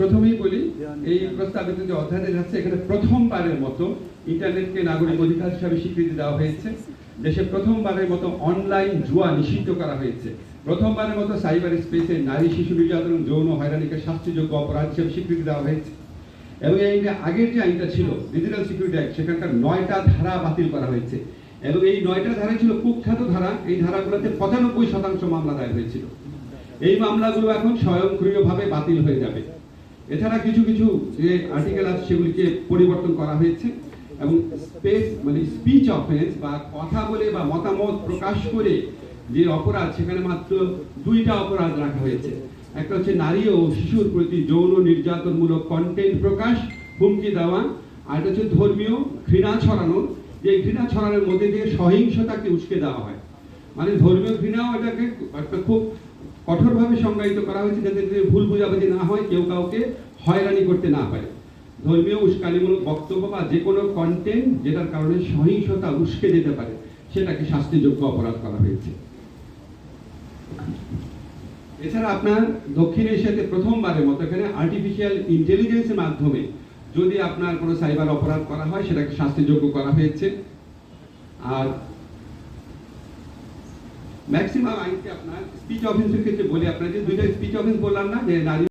প্রথমেই বলি, এই প্রস্তাবিত যে অধ্যায় যাচ্ছে এখানে প্রথমবারের মতো ইন্টারনেটকে নাগরিক অধিকার হিসাবে স্বীকৃতি দেওয়া হয়েছে। দেশে প্রথমবারের মতো অনলাইন জুয়া নিষিদ্ধ করা হয়েছে। প্রথমবারের মতো সাইবার স্পেসে নারী শিশু নির্যাতন যৌন হয়রানিকে শাস্তিযোগ্য অপরাধ হিসেবে স্বীকৃতি দেওয়া হয়েছে। এবং এই আগের যে আইনটা ছিল ডিজিটাল সিকিউরিটি অ্যাক্ট, সেখানকার 9টা ধারা বাতিল করা হয়েছে। এবং এই 9টা ধারা ছিল কুখ্যাত ধারা। এই ধারাগুলোতে 95% মামলা দায়ের হয়েছিল। এই মামলাগুলো এখন স্বয়ংক্রিয়ভাবে বাতিল হয়ে যাবে। এছাড়া কিছু কিছু যে আর্টিকেল আছে সেগুলিকে পরিবর্তন করা হয়েছে এবং স্পিচ অফেন্স বা কথা বলে বা মতামত প্রকাশ করে যে অপরাধ, সেখানে মাত্র 2টা অপরাধ রাখা হয়েছে। একটা হচ্ছে নারী ও শিশুর প্রতি যৌন নির্যাতনমূলক কন্টেন্ট প্রকাশ, হুমকি দেওয়া। আর একটা হচ্ছে ধর্মীয় ঘৃণা ছড়ানো, যে ঘৃণা ছড়ানোর মধ্যে দিয়ে সহিংসতাকে উস্কে দেওয়া হয়। মানে ধর্মীয় ঘৃণাও এটাকে একটা খুব কঠোরভাবে সংজ্ঞায়িত করা হয়েছে, যাতে ভুল বোঝাবুঝি না হয়, কেউ কাউকে হয়রানি করতে না পারে। ধর্মীয় উস্কানিমূলক বক্তব্য বা যে কোনো কন্টেন্ট যেটার কারণে সহিংসতা উস্কে যেতে পারে, সেটাকে শাস্তিযোগ্য অপরাধ করা হয়েছে। এছাড়া আপনার দক্ষিণ এশিয়াতে প্রথমবারের মতো এখানে আর্টিফিশিয়াল ইন্টেলিজেন্সের মাধ্যমে যদি আপনার কোনো সাইবার অপরাধ করা হয়, সেটাকে শাস্তিযোগ্য করা হয়েছে। আর ম্যাক্সিমাম আইনকে আপনার স্পিচ অফেন্সের ক্ষেত্রে বলি, আপনার যে 2টা স্পিচ অফেন্স বললাম না, যে নারী